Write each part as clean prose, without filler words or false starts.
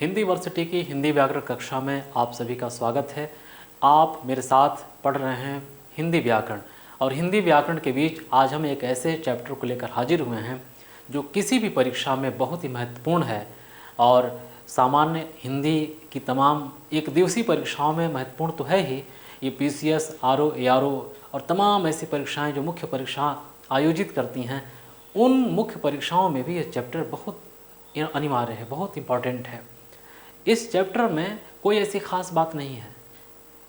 Hindi university की हिंदी व्याकरण कक्षा में आप सभी का स्वागत है। आप मेरे साथ पढ़ रहे हैं हिंदी व्याकरण, और हिंदी व्याकरण के बीच आज हम एक ऐसे चैप्टर को लेकर हाजिर हुए हैं जो किसी भी परीक्षा में बहुत ही महत्वपूर्ण है और सामान्य हिंदी की तमाम एक दिवसीय परीक्षाओं में महत्वपूर्ण तो है ही। ये पीसीएस, आरओ, एआरओ और तमाम ऐसी परीक्षाएं जो मुख्य परीक्षा आयोजित करती हैं, उन मुख्य परीक्षाओं में भी ये चैप्टर बहुत अनिवार्य है, बहुत इम्पॉर्टेंट है। इस चैप्टर में कोई ऐसी खास बात नहीं है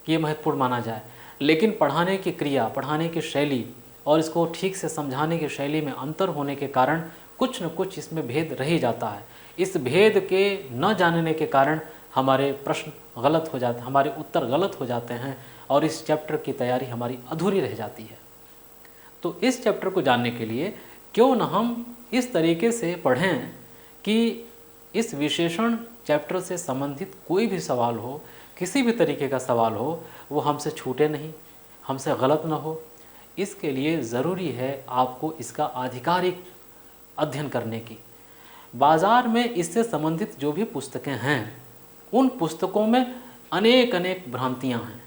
कि ये महत्वपूर्ण माना जाए, लेकिन पढ़ाने की क्रिया, पढ़ाने की शैली और इसको ठीक से समझाने की शैली में अंतर होने के कारण कुछ न कुछ इसमें भेद रह ही जाता है। इस भेद के न जानने के कारण हमारे प्रश्न गलत हो जाते हैं, हमारे उत्तर गलत हो जाते हैं और इस चैप्टर की तैयारी हमारी अधूरी रह जाती है। तो इस चैप्टर को जानने के लिए क्यों न हम इस तरीके से पढ़ें कि इस विशेषण चैप्टर से संबंधित कोई भी सवाल हो, किसी भी तरीके का सवाल हो, वो हमसे छूटे नहीं, हमसे गलत ना हो। इसके लिए ज़रूरी है आपको इसका आधिकारिक अध्ययन करने की। बाज़ार में इससे संबंधित जो भी पुस्तकें हैं, उन पुस्तकों में अनेक अनेक भ्रांतियाँ हैं।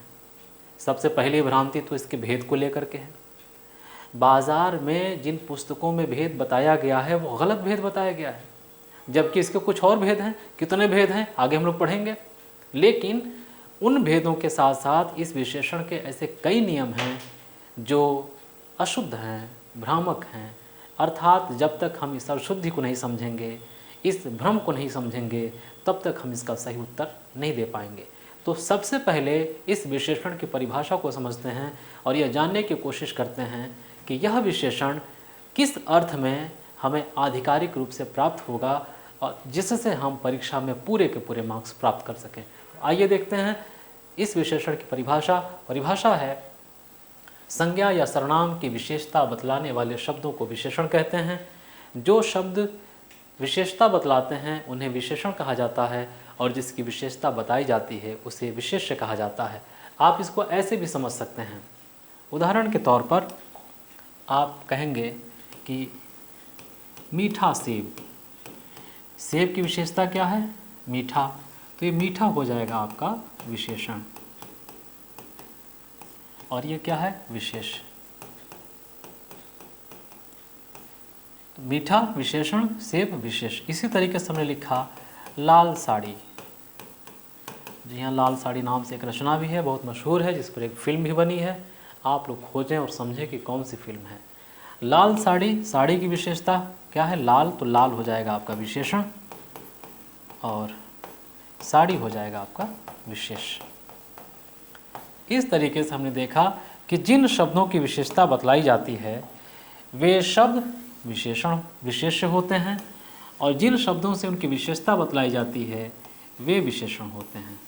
सबसे पहली भ्रांति तो इसके भेद को लेकर के है। बाज़ार में जिन पुस्तकों में भेद बताया गया है वो गलत भेद बताया गया है, जबकि इसके कुछ और भेद हैं। कितने भेद हैं आगे हम लोग पढ़ेंगे। लेकिन उन भेदों के साथ साथ इस विशेषण के ऐसे कई नियम हैं जो अशुद्ध हैं, भ्रामक हैं। अर्थात जब तक हम इस अशुद्धि को नहीं समझेंगे, इस भ्रम को नहीं समझेंगे, तब तक हम इसका सही उत्तर नहीं दे पाएंगे। तो सबसे पहले इस विशेषण की परिभाषा को समझते हैं और यह जानने की कोशिश करते हैं कि यह विशेषण किस अर्थ में हमें आधिकारिक रूप से प्राप्त होगा और जिससे हम परीक्षा में पूरे के पूरे मार्क्स प्राप्त कर सकें। आइए देखते हैं इस विशेषण की परिभाषा है, संज्ञा या सर्वनाम की विशेषता बतलाने वाले शब्दों को विशेषण कहते हैं। जो शब्द विशेषता बतलाते हैं उन्हें विशेषण कहा जाता है और जिसकी विशेषता बताई जाती है उसे विशेष्य कहा जाता है। आप इसको ऐसे भी समझ सकते हैं। उदाहरण के तौर पर आप कहेंगे कि मीठा सेब, सेब की विशेषता क्या है? मीठा। तो ये मीठा हो जाएगा आपका विशेषण, और ये क्या है? विशेष। तो मीठा विशेषण, सेब विशेष। इसी तरीके से हमने लिखा लाल साड़ी। जी हाँ, लाल साड़ी नाम से एक रचना भी है, बहुत मशहूर है, जिस पर एक फिल्म भी बनी है। आप लोग खोजें और समझें कि कौन सी फिल्म है। लाल साड़ी, साड़ी की विशेषता क्या है? लाल। तो लाल हो जाएगा आपका विशेषण और साड़ी हो जाएगा आपका विशेष। इस तरीके से हमने देखा कि जिन शब्दों की विशेषता बतलाई जाती है वे शब्द विशेषण विशेष्य होते हैं और जिन शब्दों से उनकी विशेषता बतलाई जाती है वे विशेषण होते हैं।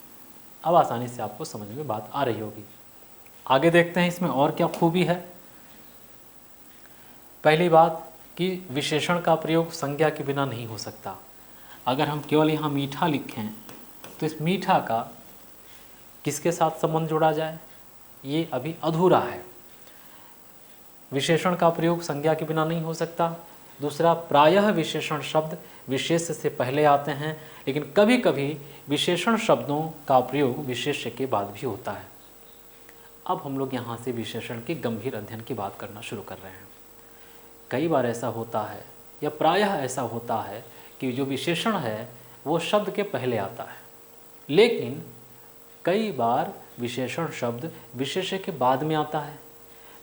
अब आसानी से आपको समझ में बात आ रही होगी। आगे देखते हैं इसमें और क्या खूबी है। पहली बात कि विशेषण का प्रयोग संज्ञा के बिना नहीं हो सकता। अगर हम केवल यहाँ मीठा लिखें तो इस मीठा का किसके साथ संबंध जोड़ा जाए? ये अभी अधूरा है। विशेषण का प्रयोग संज्ञा के बिना नहीं हो सकता। दूसरा, प्रायः विशेषण शब्द विशेष से पहले आते हैं, लेकिन कभी कभी विशेषण शब्दों का प्रयोग विशेष्य के बाद भी होता है। अब हम लोग यहाँ से विशेषण के गंभीर अध्ययन की बात करना शुरू कर रहे हैं। कई बार ऐसा होता है या प्रायः ऐसा होता है कि जो विशेषण है वो शब्द के पहले आता है, लेकिन कई बार विशेषण शब्द विशेष्य के बाद में आता है।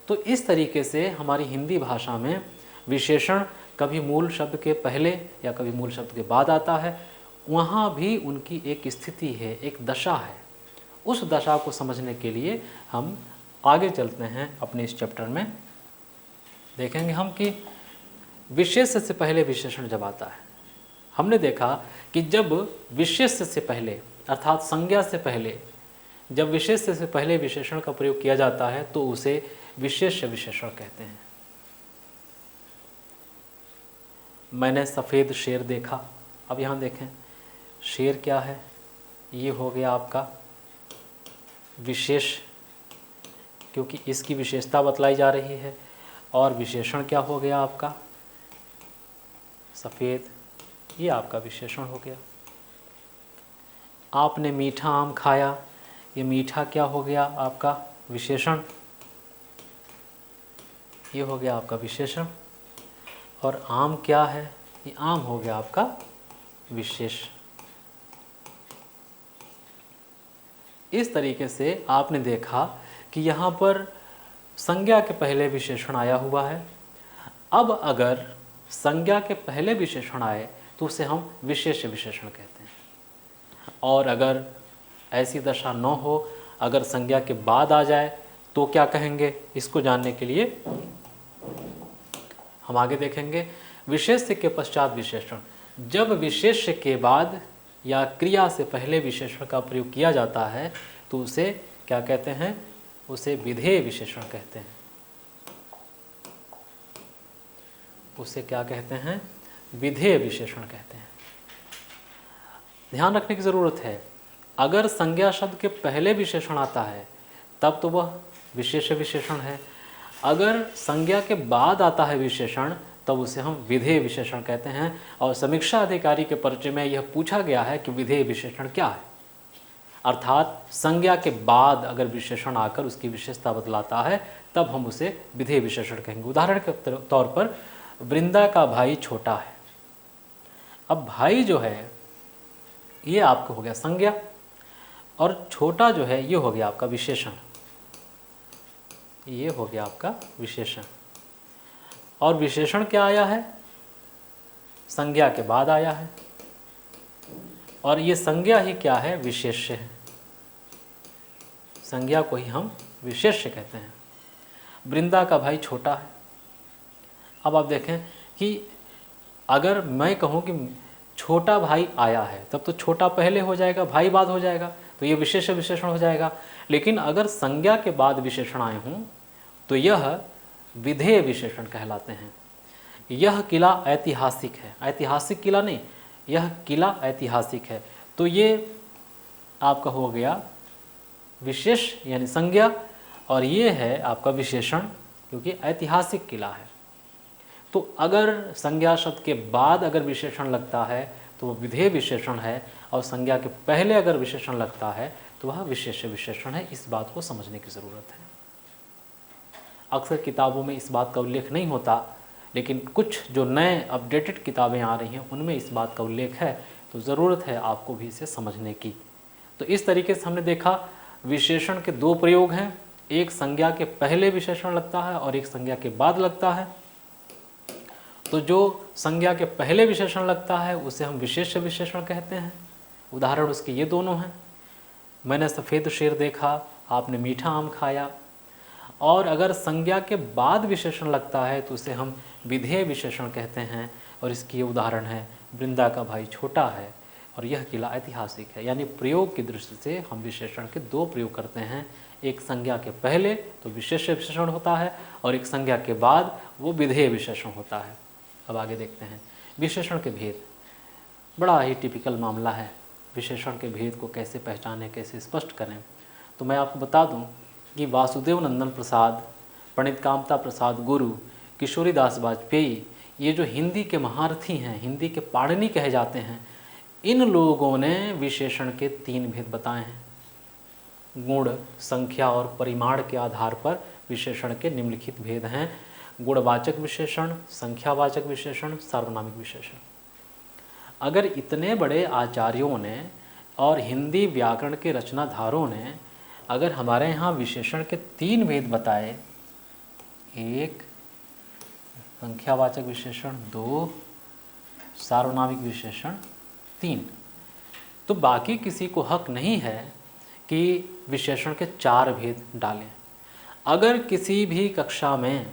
तो इस तरीके से हमारी हिंदी भाषा में विशेषण कभी मूल शब्द के पहले या कभी मूल शब्द के बाद आता है। वहाँ भी उनकी एक स्थिति है, एक दशा है। उस दशा को समझने के लिए हम आगे चलते हैं अपने इस चैप्टर में। देखेंगे हम कि विशेष्य से पहले विशेषण जब आता है, हमने देखा कि जब विशेष्य से पहले अर्थात संज्ञा से पहले जब विशेष्य से पहले विशेषण का प्रयोग किया जाता है तो उसे विशेष्य विशेषण कहते हैं। मैंने सफ़ेद शेर देखा। अब यहाँ देखें, शेर क्या है? ये हो गया आपका विशेष, क्योंकि इसकी विशेषता बतलाई जा रही है। और विशेषण क्या हो गया आपका? सफ़ेद। ये आपका विशेषण हो गया। आपने मीठा आम खाया, ये मीठा क्या हो गया आपका विशेषण, ये हो गया आपका विशेषण। और आम क्या है, ये आम हो गया आपका विशेष। इस तरीके से आपने देखा कि यहाँ पर संज्ञा के पहले विशेषण आया हुआ है। अब अगर संज्ञा के पहले विशेषण आए तो उसे हम विशेष्य विशेषण कहते हैं। और अगर ऐसी दशा न हो, अगर संज्ञा के बाद आ जाए तो क्या कहेंगे, इसको जानने के लिए हम आगे देखेंगे। विशेष्य के पश्चात विशेषण, जब विशेष्य के बाद या क्रिया से पहले विशेषण का प्रयोग किया जाता है तो उसे क्या कहते हैं, उसे विधेय विशेषण कहते हैं। उसे क्या कहते हैं, विधेय विशेषण कहते हैं। ध्यान रखने की ज़रूरत है, अगर संज्ञा शब्द के पहले विशेषण आता है तब तो वह विशेष्य विशेषण है। अगर संज्ञा के बाद आता है विशेषण तब उसे हम विधेय विशेषण कहते हैं। और समीक्षा अधिकारी के परिचय में यह पूछा गया है कि विधेय विशेषण क्या है, अर्थात संज्ञा के बाद अगर विशेषण आकर उसकी विशेषता बतलाता है तब हम उसे विधेय विशेषण कहेंगे। उदाहरण के तौर पर वृंदा का भाई छोटा है। अब भाई जो है ये आपका हो गया संज्ञा और छोटा जो है ये हो गया आपका विशेषण, ये हो गया आपका विशेषण। और विशेषण क्या आया है, संज्ञा के बाद आया है। और ये संज्ञा ही क्या है, विशेष्य है। संज्ञा को ही हम विशेष्य कहते हैं। वृंदा का भाई छोटा है। अब आप देखें कि अगर मैं कहूँ कि छोटा भाई आया है तब तो छोटा पहले हो जाएगा, भाई बाद हो जाएगा, तो ये विशेष्य विशेषण हो जाएगा। लेकिन अगर संज्ञा के बाद विशेषण आए हों तो यह विधेय विशेषण कहलाते हैं। यह किला ऐतिहासिक है, ऐतिहासिक किला नहीं, यह किला ऐतिहासिक है, तो ये आपका हो गया विशेष यानी संज्ञा, और ये है आपका विशेषण क्योंकि ऐतिहासिक किला है। तो अगर संज्ञा शब्द के बाद अगर विशेषण लगता है तो वह विधेय विशेषण है, और संज्ञा के पहले अगर विशेषण लगता है तो वह विशेष्य विशेषण है। इस बात को समझने की ज़रूरत है। अक्सर किताबों में इस बात का उल्लेख नहीं होता, लेकिन कुछ जो नए अपडेटेड किताबें आ रही हैं उनमें इस बात का उल्लेख है, तो ज़रूरत है आपको भी इसे समझने की। तो इस तरीके से हमने देखा विशेषण के दो प्रयोग हैं, एक संज्ञा के पहले विशेषण लगता है और एक संज्ञा के बाद लगता है। तो जो संज्ञा के पहले विशेषण लगता है उसे हम विशेष्य विशेषण कहते हैं। उदाहरण उसके ये दोनों हैं, मैंने सफ़ेद शेर देखा, आपने मीठा आम खाया। और अगर संज्ञा के बाद विशेषण लगता है तो उसे हम विधेय विशेषण कहते हैं। और इसकी ये उदाहरण है, वृंदा का भाई छोटा है और यह किला ऐतिहासिक है। यानी प्रयोग की दृष्टि से हम विशेषण के दो प्रयोग करते हैं, एक संज्ञा के पहले तो विशेष्य विशेषण होता है और एक संज्ञा के बाद वो विधेय विशेषण होता है। अब आगे देखते हैं विशेषण के भेद। बड़ा ही टिपिकल मामला है, विशेषण के भेद को कैसे पहचानें, कैसे स्पष्ट करें। तो मैं आपको बता दूं कि वासुदेव नंदन प्रसाद, पंडित कामता प्रसाद गुरु, किशोरीदास वाजपेयी, ये जो हिंदी के महारथी हैं, हिंदी के पाणिनि कहे जाते हैं, इन लोगों ने विशेषण के तीन भेद बताए हैं। गुण, संख्या और परिमाण के आधार पर विशेषण के निम्नलिखित भेद हैं। गुणवाचक विशेषण, संख्यावाचक विशेषण, सार्वनामिक विशेषण। अगर इतने बड़े आचार्यों ने और हिंदी व्याकरण के रचनाधारों ने अगर हमारे यहाँ विशेषण के तीन भेद बताए, एक संख्यावाचक विशेषण, दो सार्वनामिक विशेषण, तीन, तो बाकी किसी को हक नहीं है कि विशेषण के चार भेद डालें। अगर किसी भी कक्षा में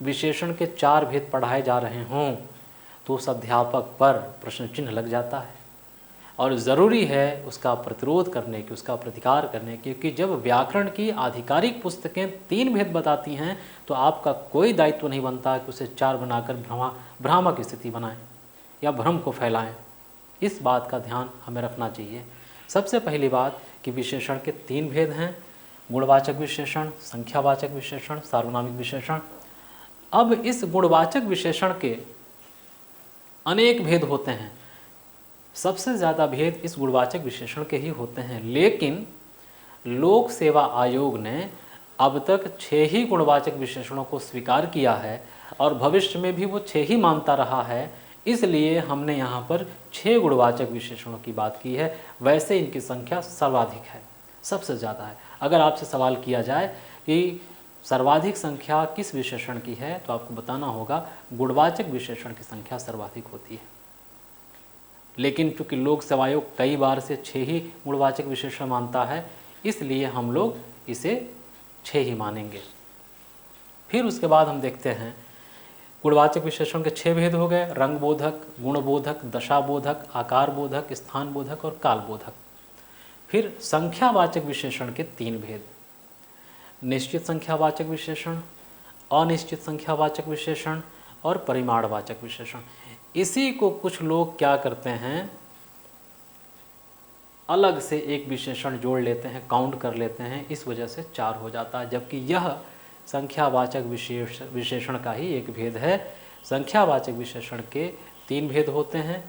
विशेषण के चार भेद पढ़ाए जा रहे हों तो उस अध्यापक पर प्रश्न चिन्ह लग जाता है और ज़रूरी है उसका प्रतिरोध करने की, उसका प्रतिकार करने की। क्योंकि जब व्याकरण की आधिकारिक पुस्तकें तीन भेद बताती हैं तो आपका कोई दायित्व नहीं बनता कि उसे चार बनाकर भ्रामक स्थिति बनाएं या भ्रम को फैलाएं। इस बात का ध्यान हमें रखना चाहिए। सबसे पहली बात कि विशेषण के तीन भेद हैं, गुणवाचक विशेषण, संख्यावाचक विशेषण, सार्वनामिक विशेषण। अब इस गुणवाचक विशेषण के अनेक भेद होते हैं। सबसे ज़्यादा भेद इस गुणवाचक विशेषण के ही होते हैं, लेकिन लोक सेवा आयोग ने अब तक 6 ही गुणवाचक विशेषणों को स्वीकार किया है और भविष्य में भी वो 6 ही मानता रहा है। इसलिए हमने यहाँ पर 6 गुणवाचक विशेषणों की बात की है। वैसे इनकी संख्या सर्वाधिक है, सबसे ज़्यादा है। अगर आपसे सवाल किया जाए कि सर्वाधिक संख्या किस विशेषण की है, तो आपको बताना होगा गुणवाचक विशेषण की संख्या सर्वाधिक होती है। लेकिन चूंकि लोक सेवा आयोग कई बार से 6 ही गुणवाचक विशेषण मानता है, इसलिए हम लोग इसे 6 ही मानेंगे। फिर उसके बाद हम देखते हैं गुणवाचक विशेषण के 6 भेद हो गए, रंग बोधक, गुण बोधक, दशा बोधक, आकार बोधक, स्थान बोधक और काल बोधक। फिर संख्यावाचक विशेषण के 3 भेद, निश्चित संख्यावाचक विशेषण, अनिश्चित संख्यावाचक विशेषण और परिमाणवाचक विशेषण। इसी को कुछ लोग क्या करते हैं, अलग से एक विशेषण जोड़ लेते हैं, काउंट कर लेते हैं, इस वजह से 4 हो जाता है, जबकि यह संख्यावाचक विशेषण का ही एक भेद है। संख्यावाचक विशेषण के 3 भेद होते हैं,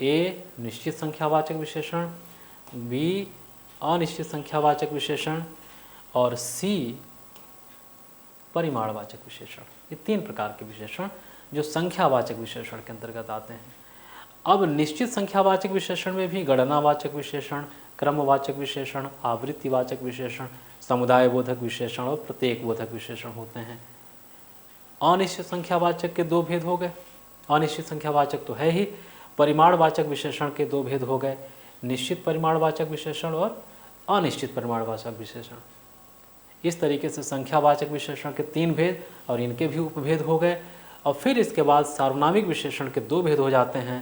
ए निश्चित संख्यावाचक विशेषण, बी अनिश्चित संख्यावाचक विशेषण और सी परिमाणवाचक विशेषण। ये 3 प्रकार के विशेषण जो संख्यावाचक विशेषण के अंतर्गत आते हैं। अब निश्चित संख्यावाचक विशेषण में भी गणनावाचक विशेषण, क्रमवाचक विशेषण, आवृत्तिवाचक विशेषण, समुदाय बोधक विशेषण और प्रत्येक बोधक विशेषण होते हैं। अनिश्चित संख्यावाचक के 2 भेद हो गए, अनिश्चित संख्यावाचक तो है ही, परिमाणवाचक विशेषण के 2 भेद हो गए, निश्चित परिमाणवाचक विशेषण और अनिश्चित परिमाणवाचक विशेषण। इस तरीके से संख्यावाचक विशेषण के 3 भेद और इनके भी उपभेद हो गए। और फिर इसके बाद सार्वनामिक विशेषण के 2 भेद हो जाते हैं,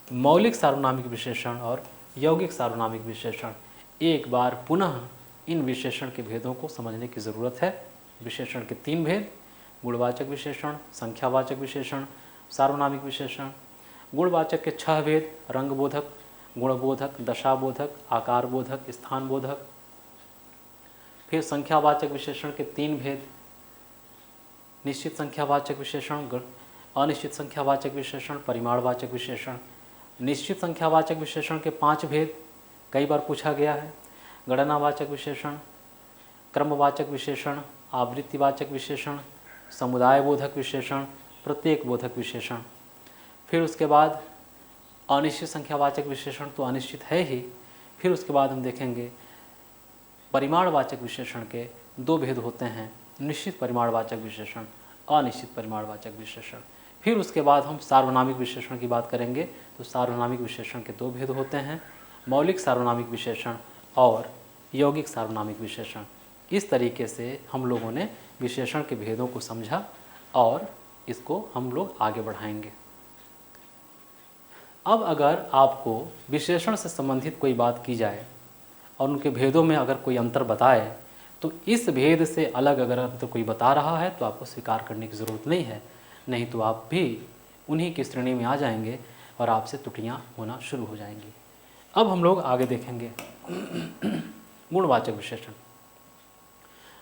मौलिक सार्वनामिक विशेषण और यौगिक सार्वनामिक विशेषण। एक बार पुनः इन विशेषण के भेदों को समझने की ज़रूरत है। विशेषण के 3 भेद, गुणवाचक विशेषण, संख्यावाचक विशेषण, सार्वनामिक विशेषण। गुणवाचक के 6 भेद, रंगबोधक, गुणबोधक, दशाबोधक, आकार बोधक, स्थान बोधक। फिर संख्यावाचक विशेषण के 3 भेद, निश्चित संख्यावाचक विशेषण, अनिश्चित संख्यावाचक विशेषण, परिमाणवाचक विशेषण। निश्चित संख्यावाचक विशेषण के 5 भेद कई बार पूछा गया है, गणनावाचक विशेषण, क्रमवाचक विशेषण, आवृत्तिवाचक विशेषण, समुदाय बोधक विशेषण, प्रत्येक बोधक विशेषण। फिर उसके बाद अनिश्चित संख्यावाचक विशेषण तो अनिश्चित है ही। फिर उसके बाद हम देखेंगे परिमाणवाचक विशेषण के 2 भेद होते हैं, निश्चित परिमाणवाचक विशेषण, अनिश्चित परिमाणवाचक विशेषण। फिर उसके बाद हम सार्वनामिक विशेषण की बात करेंगे, तो सार्वनामिक विशेषण के 2 भेद होते हैं, मौलिक सार्वनामिक विशेषण और यौगिक सार्वनामिक विशेषण। इस तरीके से हम लोगों ने विशेषण के भेदों को समझा और इसको हम लोग आगे बढ़ाएंगे। अब अगर आपको विशेषण से संबंधित कोई बात की जाए और उनके भेदों में अगर कोई अंतर बताए, तो इस भेद से अलग अगर अंतर कोई बता रहा है तो आपको स्वीकार करने की ज़रूरत नहीं है, नहीं तो आप भी उन्हीं की श्रेणी में आ जाएंगे और आपसे त्रुटियां होना शुरू हो जाएंगी। अब हम लोग आगे देखेंगे गुणवाचक विशेषण।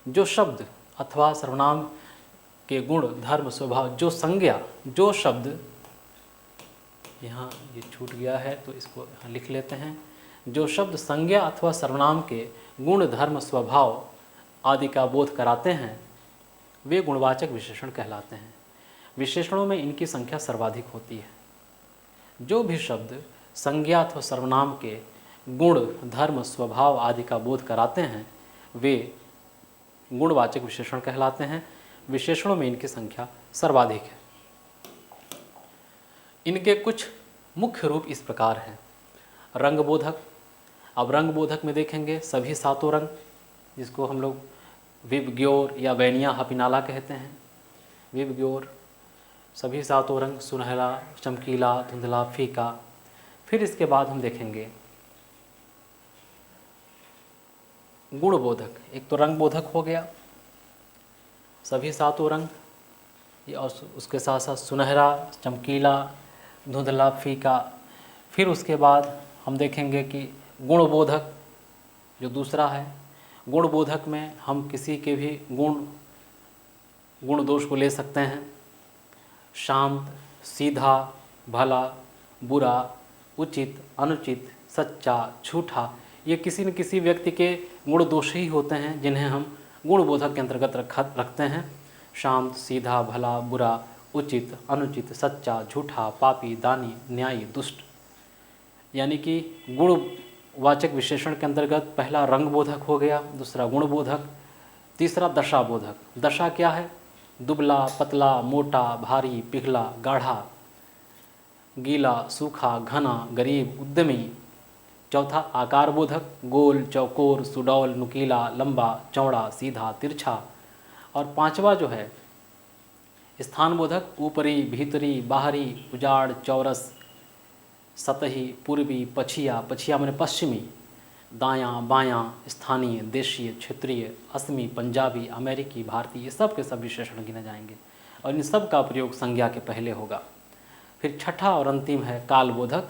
जो शब्द अथवा सर्वनाम के गुण, धर्म, स्वभाव, जो संज्ञा, जो शब्द, यहाँ ये छूट गया है तो इसको यहाँ लिख लेते हैं, जो शब्द संज्ञा अथवा सर्वनाम के गुण, धर्म, स्वभाव आदि का बोध कराते हैं वे गुणवाचक विशेषण कहलाते हैं। विशेषणों में इनकी संख्या सर्वाधिक होती है। जो भी शब्द संज्ञा अथवा सर्वनाम के गुण, धर्म, स्वभाव आदि का बोध कराते हैं वे गुणवाचक विशेषण कहलाते हैं। विशेषणों में इनकी संख्या सर्वाधिक है। इनके कुछ मुख्य रूप इस प्रकार हैं। रंगबोधक, अब रंगबोधक में देखेंगे सभी 7 रंग, जिसको हम लोग विबग्योर या वैनिया हपिनाला कहते हैं। विबग्योर, सभी 7 रंग, सुनहरा, चमकीला, धुंधला, फीका। फिर इसके बाद हम देखेंगे गुणबोधक। एक तो रंगबोधक हो गया, सभी 7 रंग, और उसके साथ साथ सुनहरा, चमकीला, धुंधला, फीका। फिर उसके बाद हम देखेंगे कि गुणबोधक जो दूसरा है। गुणबोधक में हम किसी के भी गुण दोष को ले सकते हैं। शांत, सीधा, भला, बुरा, उचित, अनुचित, सच्चा, झूठा, ये किसी न किसी व्यक्ति के गुण दोष ही होते हैं जिन्हें हम गुणबोधक के अंतर्गत रखते हैं। शांत, सीधा, भला, बुरा, उचित, अनुचित, सच्चा, झूठा, पापी, दानी, न्यायी, दुष्ट। यानी कि गुणवाचक विशेषण के अंतर्गत पहला रंगबोधक हो गया, दूसरा गुणबोधक, तीसरा दशाबोधक। दशा क्या है? दुबला, पतला, मोटा, भारी, पिघला, गाढ़ा, गीला, सूखा, घना, गरीब, उद्यमी। चौथा आकार बोधक, गोल, चौकोर, सुडौल, नुकीला, लंबा, चौड़ा, सीधा, तिरछा। और पांचवा जो है स्थान बोधक, ऊपरी, भीतरी, बाहरी, उजाड़, चौरस, सतही, पूर्वी, पछिया, पछिया माने पश्चिमी, दायां, बायां, स्थानीय, देशीय, क्षेत्रीय, असमी, पंजाबी, अमेरिकी, भारतीय, ये सब के सब विशेषण गिने जाएंगे और इन सब का प्रयोग संज्ञा के पहले होगा। फिर छठा और अंतिम है कालबोधक।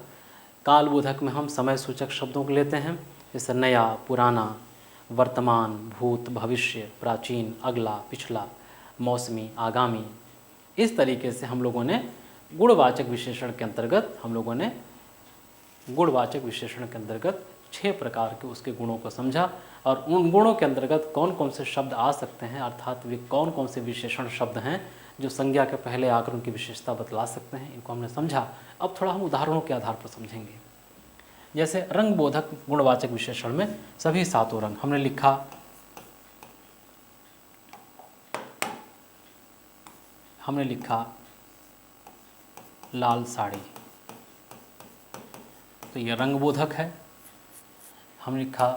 कालबोधक में हम समय सूचक शब्दों को लेते हैं, जैसे नया, पुराना, वर्तमान, भूत, भविष्य, प्राचीन, अगला, पिछला, मौसमी, आगामी। इस तरीके से हम लोगों ने गुणवाचक विशेषण के अंतर्गत 6 प्रकार के उसके गुणों को समझा और उन गुणों के अंतर्गत कौन कौन से शब्द आ सकते हैं, अर्थात वे कौन कौन से विशेषण शब्द हैं जो संज्ञा के पहले आकर उनकी विशेषता बतला सकते हैं, इनको हमने समझा। अब थोड़ा हम उदाहरणों के आधार पर समझेंगे। जैसे रंगबोधक गुणवाचक विशेषण में सभी 7 रंग हमने लिखा लाल साड़ी, तो ये रंगबोधक है। हमने लिखा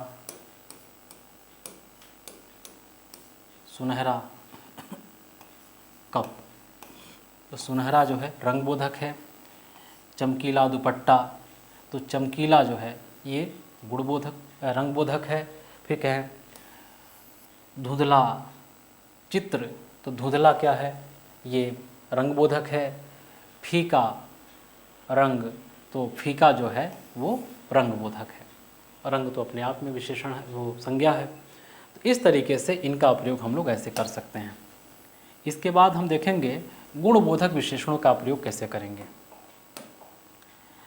सुनहरा कप, तो सुनहरा जो है रंगबोधक है। चमकीला दुपट्टा, तो चमकीला जो है ये रंगबोधक है। फिर कहें धुंधला चित्र, तो धुंधला क्या है? ये रंगबोधक है। फीका रंग, तो फीका जो है वो रंगबोधक है। रंग तो अपने आप में विशेषण है, वो संज्ञा है। तो इस तरीके से इनका प्रयोग हम लोग ऐसे कर सकते हैं। इसके बाद हम देखेंगे गुणबोधक विशेषणों का प्रयोग कैसे करेंगे।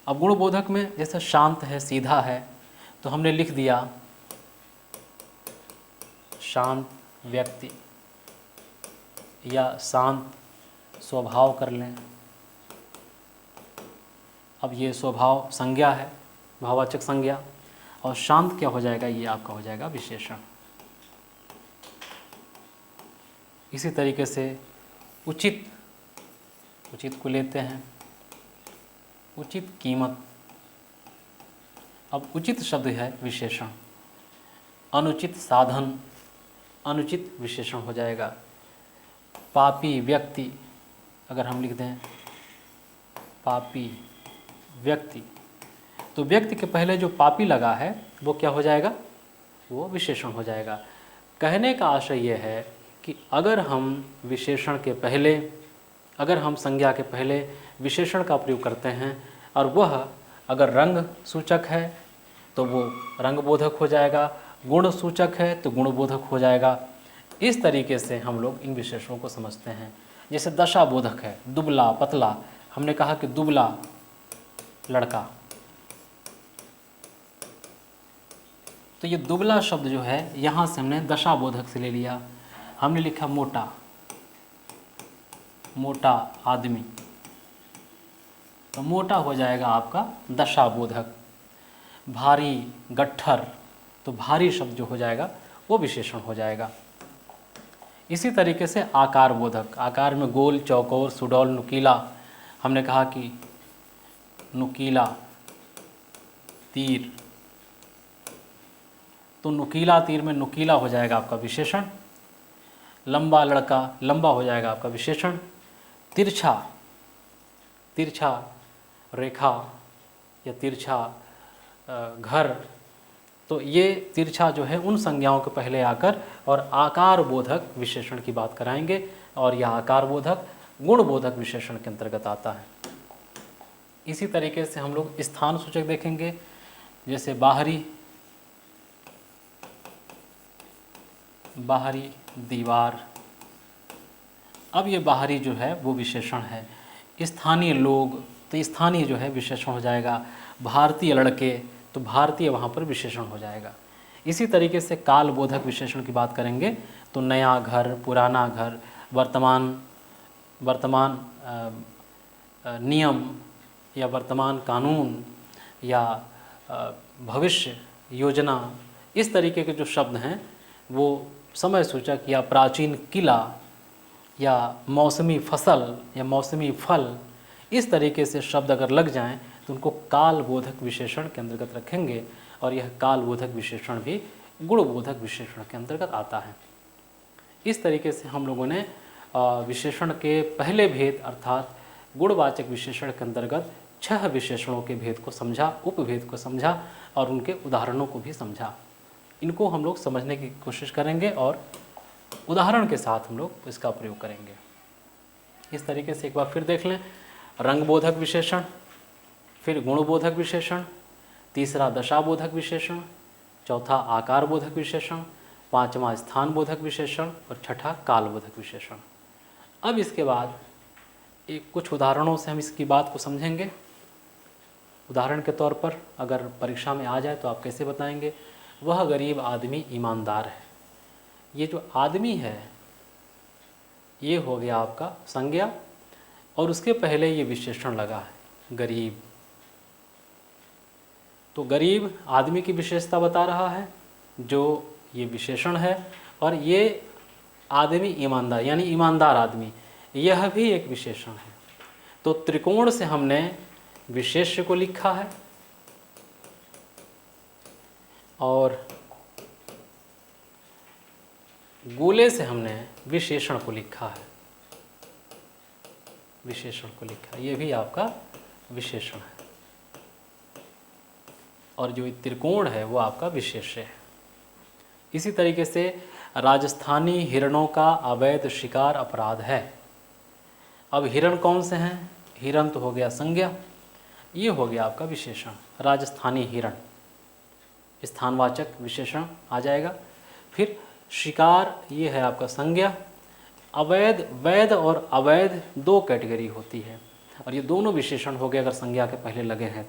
अब गुणबोधक में जैसे शांत है, सीधा है, तो हमने लिख दिया शांत व्यक्ति या शांत स्वभाव कर लें। अब ये स्वभाव संज्ञा है, भाववाचक संज्ञा, और शांत क्या हो जाएगा? ये आपका हो जाएगा विशेषण। इसी तरीके से उचित को लेते हैं, उचित कीमत। अब उचित शब्द है विशेषण। अनुचित साधन, अनुचित विशेषण हो जाएगा। पापी व्यक्ति, अगर हम लिख दें पापी व्यक्ति, तो व्यक्ति के पहले जो पापी लगा है वो क्या हो जाएगा? वो विशेषण हो जाएगा। कहने का आशय ये है कि अगर हम संज्ञा के पहले विशेषण का प्रयोग करते हैं और वह अगर रंग सूचक है तो वो रंगबोधक हो जाएगा, गुण सूचक है तो गुणबोधक हो जाएगा। इस तरीके से हम लोग इन विशेषणों को समझते हैं। जैसे दशाबोधक है, दुबला, पतला, हमने कहा कि दुबला लड़का, तो ये दुबला शब्द जो है यहाँ से हमने दशाबोधक से ले लिया। हमने लिखा मोटा आदमी, तो मोटा हो जाएगा आपका दशाबोधक। भारी, गट्ठर, तो भारी शब्द जो हो जाएगा वो विशेषण हो जाएगा। इसी तरीके से आकार बोधक, आकार में गोल, चौकोर, सुडौल, नुकीला, हमने कहा कि नुकीला तीर, तो नुकीला तीर में नुकीला हो जाएगा आपका विशेषण। लंबा लड़का, लंबा हो जाएगा आपका विशेषण। तिरछा रेखा या तिरछा घर, तो ये तिरछा जो है उन संज्ञाओं के पहले आकर और आकार बोधक विशेषण की बात कराएंगे, और यह आकार बोधक गुणबोधक विशेषण के अंतर्गत आता है। इसी तरीके से हम लोग स्थान सूचक देखेंगे, जैसे बाहरी दीवार। अब ये बाहरी जो है वो विशेषण है। स्थानीय लोग, तो स्थानीय जो है विशेषण हो जाएगा। भारतीय लड़के, तो भारतीय वहाँ पर विशेषण हो जाएगा। इसी तरीके से काल बोधक विशेषण की बात करेंगे तो नया घर, पुराना घर, वर्तमान नियम या वर्तमान कानून या भविष्य योजना, इस तरीके के जो शब्द हैं वो समय सूचक या प्राचीन किला या मौसमी फसल या मौसमी फल, इस तरीके से शब्द अगर लग जाएं तो उनको काल बोधक विशेषण के अंतर्गत रखेंगे और यह काल बोधक विशेषण भी गुणबोधक विशेषण के अंतर्गत आता है। इस तरीके से हम लोगों ने विशेषण के पहले भेद अर्थात गुणवाचक विशेषण के अंतर्गत 6 विशेषणों के भेद को समझा, उपभेद को समझा और उनके उदाहरणों को भी समझा। इनको हम लोग समझने की कोशिश करेंगे और उदाहरण के साथ हम लोग इसका प्रयोग करेंगे। इस तरीके से एक बार फिर देख लें, रंगबोधक विशेषण, फिर गुणबोधक विशेषण, तीसरा दशाबोधक विशेषण, चौथा आकार बोधक विशेषण, पांचवा स्थान बोधक विशेषण और छठा कालबोधक विशेषण। अब इसके बाद कुछ उदाहरणों से हम इसकी बात को समझेंगे। उदाहरण के तौर पर अगर परीक्षा में आ जाए तो आप कैसे बताएंगे, वह गरीब आदमी ईमानदार है। ये जो आदमी है ये हो गया आपका संज्ञा और उसके पहले ये विशेषण लगा है गरीब। तो गरीब आदमी की विशेषता बता रहा है जो ये विशेषण है, और ये आदमी ईमानदार यानी ईमानदार आदमी, यह भी एक विशेषण है। तो त्रिकोण से हमने विशेष्य को लिखा है और गोले से हमने विशेषण को लिखा है, विशेषण को लिखा है, ये भी आपका विशेषण है और जो त्रिकोण है वो आपका विशेष्य है। इसी तरीके से राजस्थानी हिरणों का अवैध शिकार अपराध है। अब हिरण कौन से हैं, हिरण तो हो गया संज्ञा, ये हो गया आपका विशेषण राजस्थानी हिरण, स्थानवाचक विशेषण आ जाएगा। फिर शिकार ये है आपका संज्ञा। अवैध, वैध और अवैध 2 कैटेगरी होती है और ये दोनों विशेषण हो गए अगर संज्ञा के पहले लगे हैं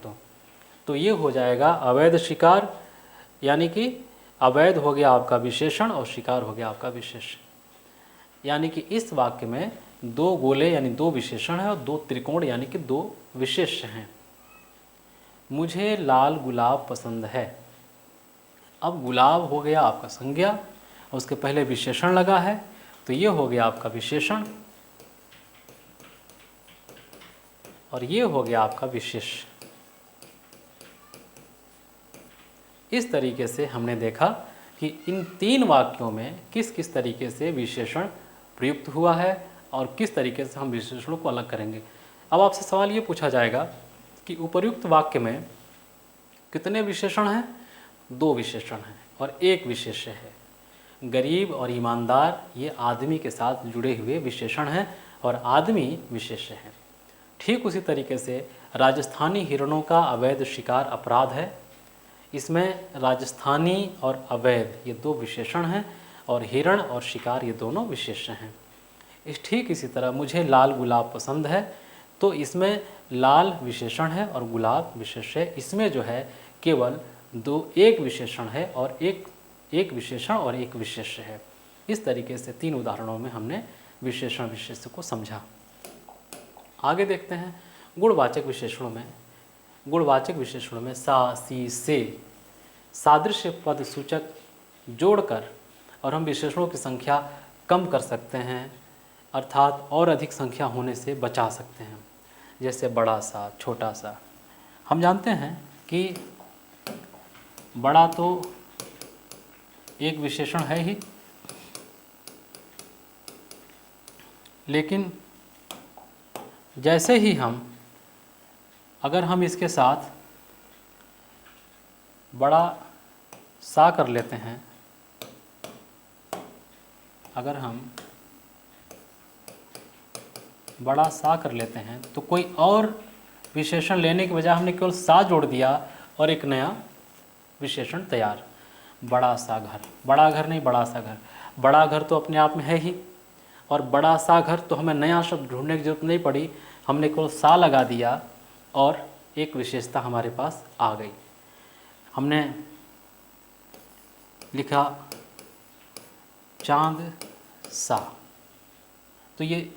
तो ये हो जाएगा अवैध शिकार, यानी कि अवैध हो गया आपका विशेषण और शिकार हो गया आपका विशेषण। यानी कि इस वाक्य में 2 गोले यानी 2 विशेषण है और 2 त्रिकोण यानी कि 2 विशेष्य हैं। मुझे लाल गुलाब पसंद है। अब गुलाब हो गया आपका संज्ञा और उसके पहले विशेषण लगा है तो ये हो गया आपका विशेषण और ये हो गया आपका विशेष्य। इस तरीके से हमने देखा कि इन 3 वाक्यों में किस किस तरीके से विशेषण प्रयुक्त हुआ है और किस तरीके से हम विशेषणों को अलग करेंगे। अब आपसे सवाल ये पूछा जाएगा कि उपर्युक्त वाक्य में कितने विशेषण हैं? 2 विशेषण हैं और 1 विशेष्य है। गरीब और ईमानदार ये आदमी के साथ जुड़े हुए विशेषण हैं और आदमी विशेष्य है। ठीक उसी तरीके से राजस्थानी हिरणों का अवैध शिकार अपराध है। इसमें राजस्थानी और अवैध ये 2 विशेषण हैं और हिरण और शिकार ये दोनों विशेष्य हैं। ठीक इसी तरह मुझे लाल गुलाब पसंद है, तो इसमें लाल विशेषण है और गुलाब विशेष्य है। इसमें जो है केवल 1 विशेषण है और एक विशेषण और 1 विशेष्य है। इस तरीके से 3 उदाहरणों में हमने विशेषण विशेष्य को समझा। आगे देखते हैं गुणवाचक विशेषणों में। गुणवाचक विशेषणों में सा, सी, से सादृश्य पद सूचक जोड़कर और हम विशेषणों की संख्या कम कर सकते हैं, अर्थात और अधिक संख्या होने से बचा सकते हैं। जैसे बड़ा सा, छोटा सा। हम जानते हैं कि बड़ा तो एक विशेषण है ही, लेकिन जैसे ही अगर हम इसके साथ बड़ा सा कर लेते हैं, अगर हम बड़ा सा कर लेते हैं तो कोई और विशेषण लेने के बजाय हमने केवल सा जोड़ दिया और एक नया विशेषण तैयार। बड़ा सा घर, बड़ा घर नहीं बड़ा सा घर। बड़ा घर तो अपने आप में है ही और बड़ा सा घर तो हमें नया शब्द ढूंढने की जरूरत नहीं पड़ी, हमने केवल सा लगा दिया और एक विशेषता हमारे पास आ गई। हमने लिखा चांद सा, तो ये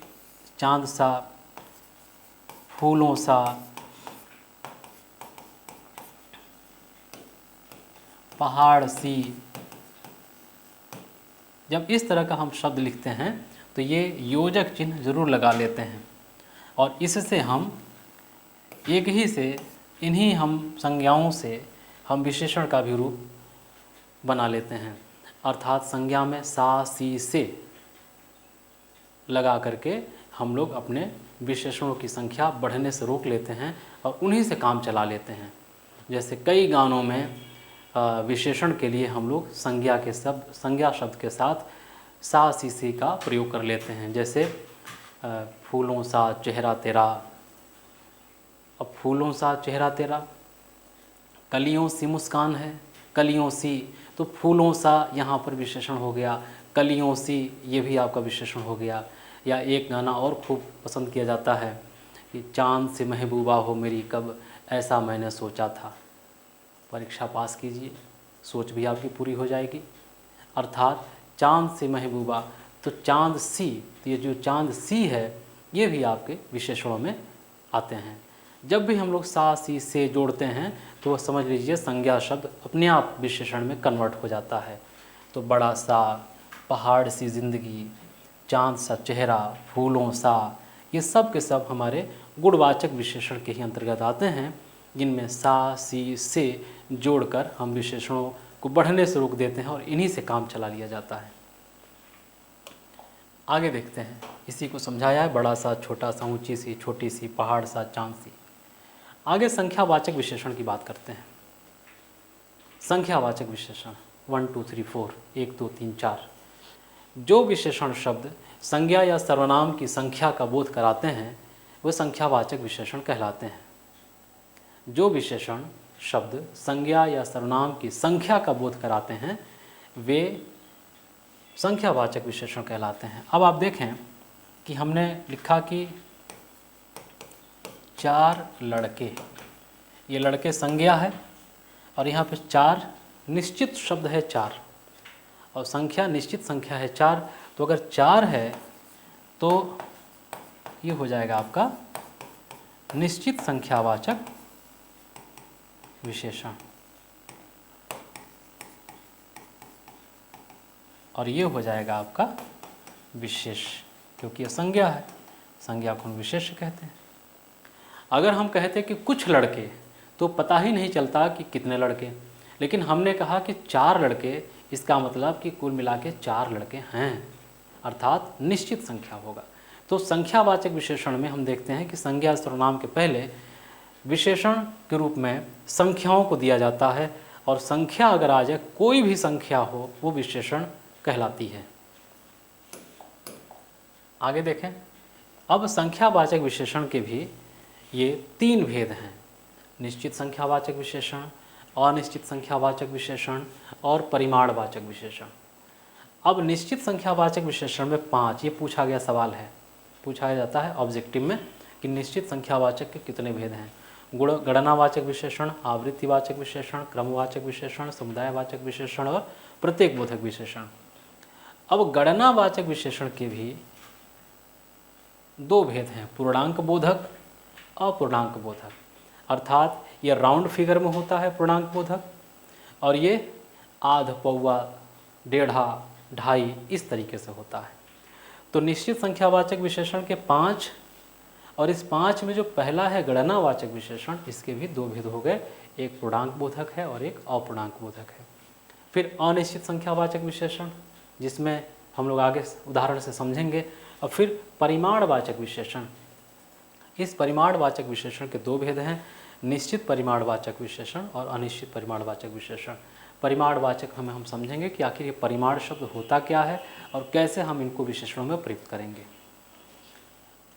चांद सा, फूलों सा, पहाड़ सी, जब इस तरह का हम शब्द लिखते हैं तो ये योजक चिन्ह जरूर लगा लेते हैं और इससे हम एक ही से इन्हीं हम संज्ञाओं से हम विशेषण का भी रूप बना लेते हैं। अर्थात संज्ञा में सा सी से लगा करके हम लोग अपने विशेषणों की संख्या बढ़ने से रोक लेते हैं और उन्हीं से काम चला लेते हैं। जैसे कई गानों में विशेषण के लिए हम लोग संज्ञा शब्द के साथ सा सी से का प्रयोग कर लेते हैं। जैसे फूलों सा चेहरा तेरा, अब फूलों सा चेहरा तेरा, कलियों सी मुस्कान है, कलियों सी, तो फूलों सा यहाँ पर विशेषण हो गया, कलियों सी ये भी आपका विशेषण हो गया। या एक गाना और खूब पसंद किया जाता है कि चांद से महबूबा हो मेरी कब, ऐसा मैंने सोचा था। परीक्षा पास कीजिए, सोच भी आपकी पूरी हो जाएगी। अर्थात चांद से महबूबा, तो चांद सी, तो ये जो चांद सी है ये भी आपके विशेषणों में आते हैं। जब भी हम लोग सा सी से जोड़ते हैं तो वह समझ लीजिए संज्ञा शब्द अपने आप विशेषण में कन्वर्ट हो जाता है। तो बड़ा सा, पहाड़ सी ज़िंदगी, चांद सा चेहरा, फूलों सा, ये सब के सब हमारे गुणवाचक विशेषण के ही अंतर्गत आते हैं, जिनमें सा सी से जोड़कर हम विशेषणों को बढ़ने से रोक देते हैं और इन्हीं से काम चला लिया जाता है। आगे देखते हैं, इसी को समझाया है, बड़ा सा, छोटा सा, ऊंची सी, छोटी सी, पहाड़ सा, चांद सी। आगे संख्यावाचक विशेषण की बात करते हैं। संख्यावाचक विशेषण 1 2 3 4, 1 2 3 4। जो विशेषण शब्द संज्ञा या सर्वनाम की संख्या का बोध कराते हैं वे संख्यावाचक विशेषण कहलाते हैं। जो विशेषण शब्द संज्ञा या सर्वनाम की संख्या का बोध कराते हैं वे संख्यावाचक विशेषण कहलाते हैं। अब आप देखें कि हमने लिखा कि 4 लड़के, ये लड़के संज्ञा है और यहाँ पे 4 निश्चित शब्द है 4 और संख्या निश्चित संख्या है 4। तो अगर 4 है तो ये हो जाएगा आपका निश्चित संख्यावाचक विशेषण और ये हो जाएगा आपका विशेष, क्योंकि ये संज्ञा है, संज्ञा को हम विशेष कहते हैं। अगर हम कहते कि कुछ लड़के तो पता ही नहीं चलता कि कितने लड़के, लेकिन हमने कहा कि 4 लड़के, इसका मतलब कि कुल मिला के 4 लड़के हैं, अर्थात निश्चित संख्या होगा। तो संख्यावाचक विशेषण में हम देखते हैं कि संज्ञा सर्वनाम के पहले विशेषण के रूप में संख्याओं को दिया जाता है और संख्या अगर आ जाए, कोई भी संख्या हो, वो विशेषण कहलाती है। आगे देखें, अब संख्यावाचक विशेषण के भी ये 3 भेद हैं, निश्चित संख्यावाचक विशेषण, अनिश्चित संख्यावाचक विशेषण और परिमाणवाचक विशेषण। अब निश्चित संख्यावाचक विशेषण में 5, ये पूछा गया सवाल है, पूछा जाता है ऑब्जेक्टिव में कि निश्चित संख्यावाचक के कितने भेद हैं। गणनावाचक विशेषण, आवृत्तिवाचक विशेषण, क्रमवाचक विशेषण, समुदायवाचक विशेषण और प्रत्येक बोधक विशेषण। अब गणनावाचक विशेषण के भी 2 भेद हैं, पूर्णांक बोधक, अपूर्णांक बोधक। अर्थात ये राउंड फिगर में होता है पूर्णांक बोधक और ये आध, पौवा, डेढ़ा, ढाई इस तरीके से होता है। तो निश्चित संख्यावाचक विशेषण के 5 और इस 5 में जो पहला है गणनावाचक विशेषण, इसके भी 2 भेद हो गए, एक पूर्णांक बोधक है और एक अपूर्णांक बोधक है। फिर अनिश्चित संख्यावाचक विशेषण, जिसमें हम लोग आगे उदाहरण से समझेंगे। और फिर परिमाणवाचक विशेषण, इस परिमाणवाचक विशेषण के 2 भेद हैं, निश्चित परिमाणवाचक विशेषण और अनिश्चित परिमाणवाचक विशेषण। परिमाणवाचक हम समझेंगे कि आखिर ये परिमाण शब्द होता क्या है और कैसे हम इनको विशेषणों में प्रयुक्त करेंगे।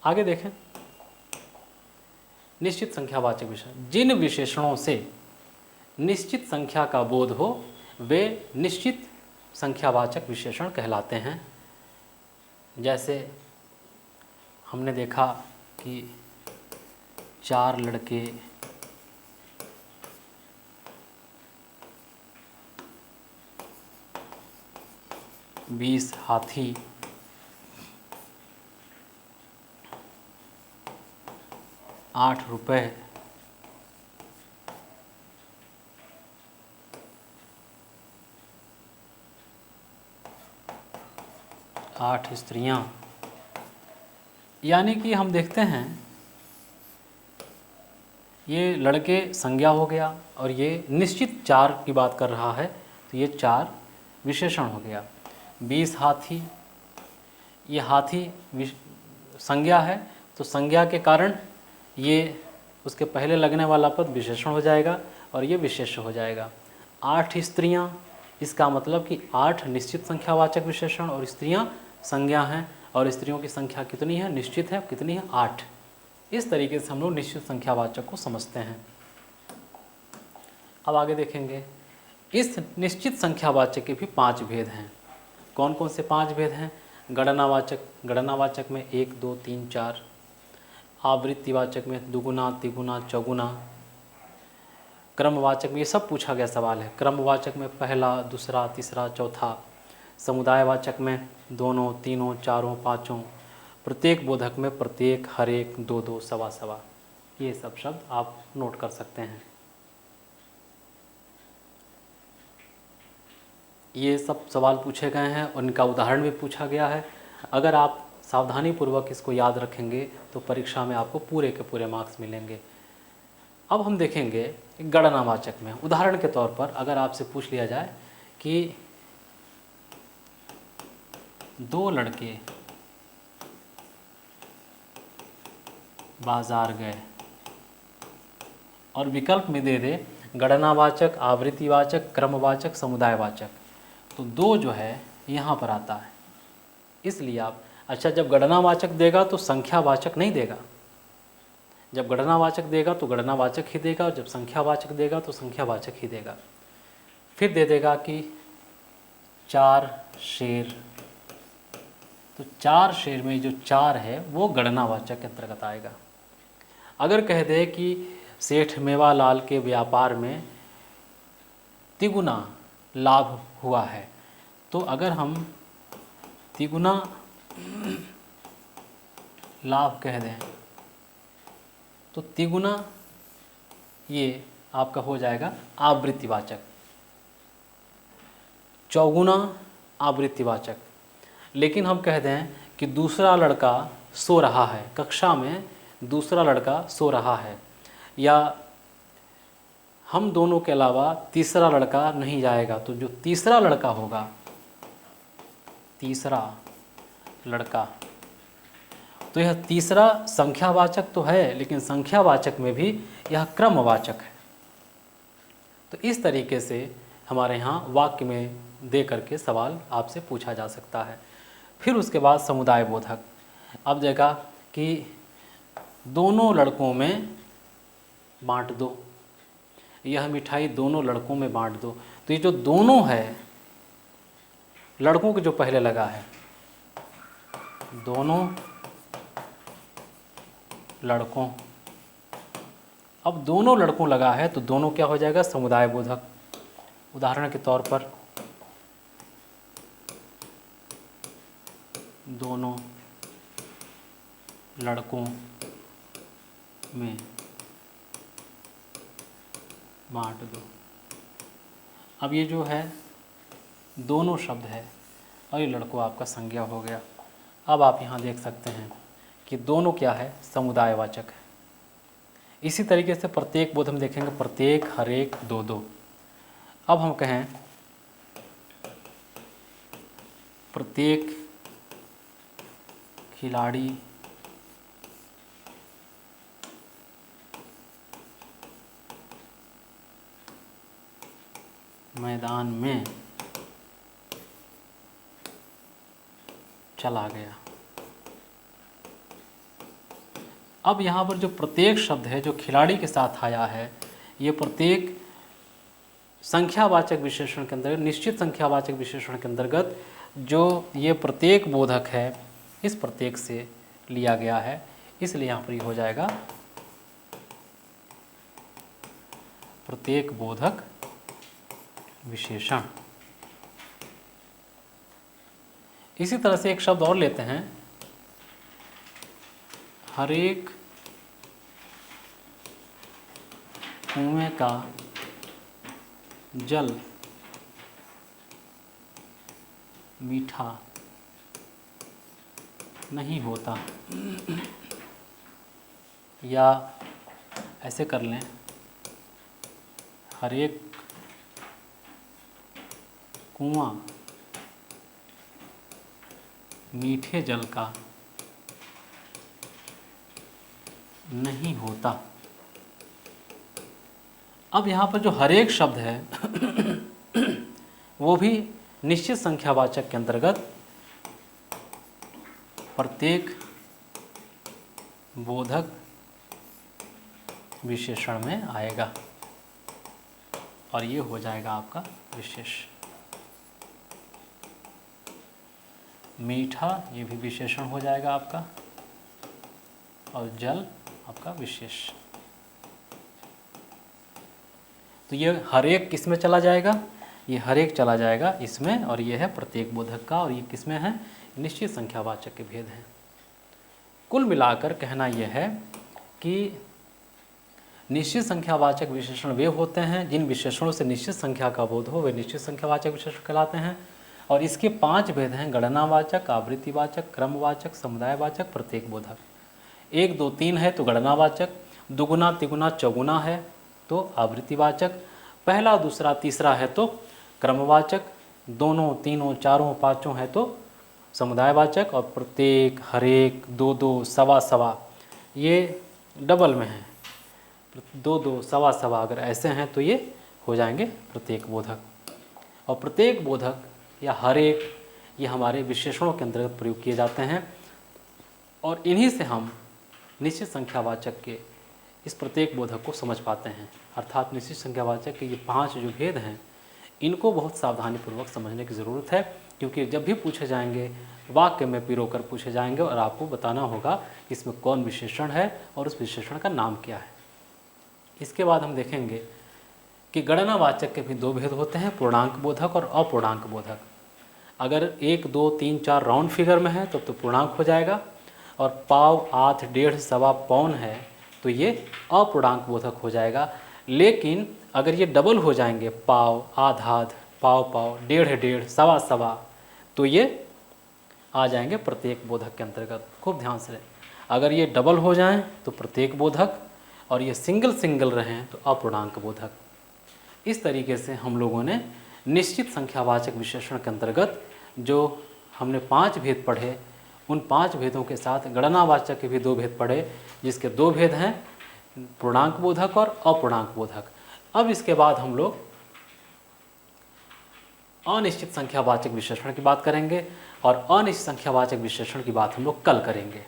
आगे देखें, निश्चित संख्यावाचक विशेषण, जिन विशेषणों से निश्चित संख्या का बोध हो वे निश्चित संख्यावाचक विशेषण कहलाते हैं। जैसे हमने देखा कि 4 लड़के, 20 हाथी, 8 रुपए, 8 स्त्रियां। यानी कि हम देखते हैं ये लड़के संज्ञा हो गया और ये निश्चित 4 की बात कर रहा है, तो ये 4 विशेषण हो गया। 20 हाथी, ये हाथी संज्ञा है, तो संज्ञा के कारण ये उसके पहले लगने वाला पद विशेषण हो जाएगा और ये विशेष्य हो जाएगा। 8 स्त्रियां, इसका मतलब कि 8 निश्चित संख्यावाचक विशेषण और स्त्रियां संज्ञा हैं, और स्त्रियों की संख्या कितनी है, निश्चित है, कितनी है, 8। इस तरीके से हम लोग निश्चित संख्यावाचक को समझते हैं। अब आगे देखेंगे, इस निश्चित संख्यावाचक के भी 5 भेद हैं। कौन कौन से 5 भेद हैं? गणनावाचक, गणनावाचक में 1, 2, 3, 4। आवृत्तिवाचक में दुगुना, तिगुना, चौगुना। क्रमवाचक में, ये सब पूछा गया सवाल है, क्रमवाचक में पहला, दूसरा, तीसरा, चौथा। समुदायवाचक में दोनों, तीनों, चारों, पाँचों। प्रत्येक बोधक में प्रत्येक, हर एक, दो दो, सवा सवा। ये सब शब्द आप नोट कर सकते हैं। ये सब सवाल पूछे गए हैं और इनका उदाहरण भी पूछा गया है। अगर आप सावधानीपूर्वक इसको याद रखेंगे तो परीक्षा में आपको पूरे के पूरे मार्क्स मिलेंगे। अब हम देखेंगे गणनावाचक में, उदाहरण के तौर पर अगर आपसे पूछ लिया जाए कि 2 लड़के बाजार गए और विकल्प में दे दे गणनावाचक, आवृत्तिवाचक, क्रमवाचक, समुदायवाचक, तो 2 जो है यहाँ पर आता है। इसलिए आप, अच्छा, जब गणनावाचक देगा तो संख्यावाचक नहीं देगा, जब गणनावाचक देगा तो गणनावाचक ही देगा, और जब संख्यावाचक देगा तो संख्यावाचक ही देगा। फिर दे देगा कि 4 शेर, तो 4 शेर में जो 4 है वो गणनावाचक के अंतर्गत आएगा। अगर कह दे कि सेठ मेवालाल के व्यापार में तिगुना लाभ हुआ है, तो अगर हम तिगुना लाभ कह दें तो तिगुना ये आपका हो जाएगा आवृत्तिवाचक, चौगुना आवृत्तिवाचक। लेकिन हम कह दें कि दूसरा लड़का सो रहा है, कक्षा में दूसरा लड़का सो रहा है, या हम दोनों के अलावा तीसरा लड़का नहीं जाएगा, तो जो तीसरा लड़का होगा, तीसरा लड़का, तो यह तीसरा संख्यावाचक तो है, लेकिन संख्यावाचक में भी यह क्रमवाचक है। तो इस तरीके से हमारे यहाँ वाक्य में दे करके सवाल आपसे पूछा जा सकता है। फिर उसके बाद समुदाय बोधक। अब देखा कि दोनों लड़कों में बांट दो, यह मिठाई दोनों लड़कों में बांट दो, तो ये जो दोनों है लड़कों के जो पहले लगा है, दोनों लड़कों, अब दोनों लड़कों लगा है तो दोनों क्या हो जाएगा, समुदाय बोधक। उदाहरण के तौर पर दोनों लड़कों में बांट दो। अब ये जो है दोनों शब्द है और ये लड़कों आपका संज्ञा हो गया। अब आप यहाँ देख सकते हैं कि दोनों क्या है, समुदायवाचक है। इसी तरीके से प्रत्येक बोध हम देखेंगे, प्रत्येक, हर एक, दो दो। अब हम कहें प्रत्येक खिलाड़ी मैदान में चला गया। अब यहाँ पर जो प्रत्येक शब्द है जो खिलाड़ी के साथ आया है, ये प्रत्येक संख्यावाचक विशेषण के अंतर्गत, निश्चित संख्यावाचक विशेषण के अंतर्गत जो ये प्रत्येक बोधक है, इस प्रत्येक से लिया गया है। इसलिए यहाँ पर ये हो जाएगा प्रत्येक बोधक विशेषण। इसी तरह से एक शब्द और लेते हैं, हर एक कुएं का जल मीठा नहीं होता। या ऐसे कर लें, हर एक कुआं मीठे जल का नहीं होता। अब यहाँ पर जो हर एक शब्द है वो भी निश्चित संख्यावाचक के अंतर्गत प्रत्येक बोधक विशेषण में आएगा और ये हो जाएगा आपका विशेष। मीठा ये भी विशेषण हो जाएगा आपका, और जल आपका विशेष। तो ये हर एक किस में चला जाएगा, ये हर एक चला जाएगा इसमें, और ये है प्रत्येक बोधक का, और ये किस में है, निश्चित संख्यावाचक के भेद हैं। कुल मिलाकर कहना यह है कि निश्चित संख्यावाचक विशेषण वे होते हैं जिन विशेषणों से निश्चित संख्या का बोध हो, वे निश्चित संख्यावाचक विशेषण कहलाते हैं। और इसके 5 भेद हैं, गणनावाचक, आवृत्तिवाचक, क्रमवाचक, समुदायवाचक, प्रत्येक बोधक। 1 2 3 है तो गणनावाचक, दुगुना तिगुना चौगुना है तो आवृत्तिवाचक, पहला दूसरा तीसरा है तो क्रमवाचक, दोनों तीनों चारों पाँचों है तो समुदायवाचक, और प्रत्येक, हर एक, 2 2 सवा सवा ये डबल में है, 2 2 सवा सवा अगर ऐसे हैं तो ये हो जाएंगे प्रत्येक बोधक। और प्रत्येक बोधक या हर एक ये हमारे विशेषणों के अंतर्गत प्रयोग किए जाते हैं, और इन्हीं से हम निश्चित संख्यावाचक के इस प्रत्येक बोधक को समझ पाते हैं। अर्थात निश्चित संख्यावाचक के ये 5 जो भेद हैं इनको बहुत सावधानीपूर्वक समझने की ज़रूरत है, क्योंकि जब भी पूछे जाएंगे वाक्य में पिरोकर पूछे जाएंगे और आपको बताना होगा इसमें कौन विशेषण है और उस विशेषण का नाम क्या है। इसके बाद हम देखेंगे कि गणनावाचक के भी 2 भेद होते हैं, पूर्णांक बोधक और अपूर्णांक बोधक। अगर 1 2 3 4 राउंड फिगर में है तब तो पूर्णांक हो जाएगा, और पाव, आध, डेढ़, सवा, पौन है तो ये अपूर्णांक बोधक हो जाएगा। लेकिन अगर ये डबल हो जाएंगे, पाव, आध आध, पाव पाव, डेढ़ डेढ़, सवा सवा, तो ये आ जाएंगे प्रत्येक बोधक के अंतर्गत। खूब ध्यान से, अगर ये डबल हो जाएं तो प्रत्येक बोधक, और ये सिंगल सिंगल रहें तो अपूर्णांक बोधक। इस तरीके से हम लोगों ने निश्चित संख्यावाचक विशेषण के अंतर्गत जो हमने 5 भेद पढ़े, उन 5 भेदों के साथ गणनावाचक के भी 2 भेद पढ़े, जिसके 2 भेद हैं पूर्णांक बोधक और अपूर्णांक बोधक। अब इसके बाद हम लोग अनिश्चित संख्यावाचक विशेषण की बात करेंगे, और अनिश्चित संख्यावाचक विशेषण की बात हम लोग कल करेंगे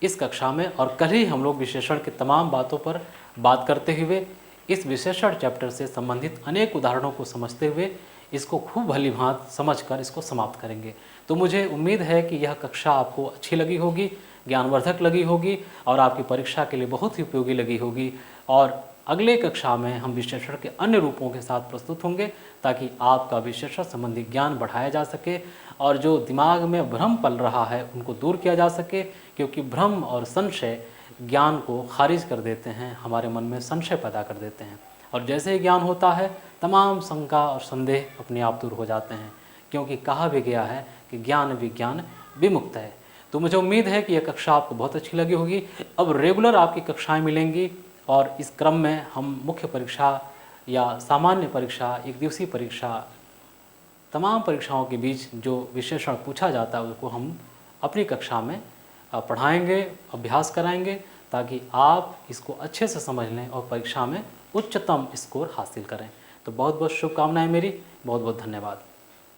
इस कक्षा में। और कल ही हम लोग विशेषण की तमाम बातों पर बात करते हुए इस विशेषण चैप्टर से संबंधित अनेक उदाहरणों को समझते हुए इसको खूब भली भांत समझकर इसको समाप्त करेंगे। तो मुझे उम्मीद है कि यह कक्षा आपको अच्छी लगी होगी, ज्ञानवर्धक लगी होगी, और आपकी परीक्षा के लिए बहुत ही उपयोगी लगी होगी। और अगले कक्षा में हम विशेषण के अन्य रूपों के साथ प्रस्तुत होंगे, ताकि आपका विशेषण संबंधी ज्ञान बढ़ाया जा सके, और जो दिमाग में भ्रम पल रहा है उनको दूर किया जा सके, क्योंकि भ्रम और संशय ज्ञान को खारिज कर देते हैं, हमारे मन में संशय पैदा कर देते हैं। और जैसे ही ज्ञान होता है तमाम शंका और संदेह अपने आप दूर हो जाते हैं, क्योंकि कहा भी गया है कि ज्ञान विज्ञान विमुक्त है। तो मुझे उम्मीद है कि यह कक्षा आपको बहुत अच्छी लगी होगी। अब रेगुलर आपकी कक्षाएं मिलेंगी, और इस क्रम में हम मुख्य परीक्षा या सामान्य परीक्षा, एक दिवसीय परीक्षा, तमाम परीक्षाओं के बीच जो विशेषण पूछा जाता है उसको हम अपनी कक्षा में पढ़ाएंगे, अभ्यास कराएंगे, ताकि आप इसको अच्छे से समझ लें और परीक्षा में उच्चतम स्कोर हासिल करें। तो बहुत बहुत शुभकामनाएं मेरी, बहुत बहुत धन्यवाद।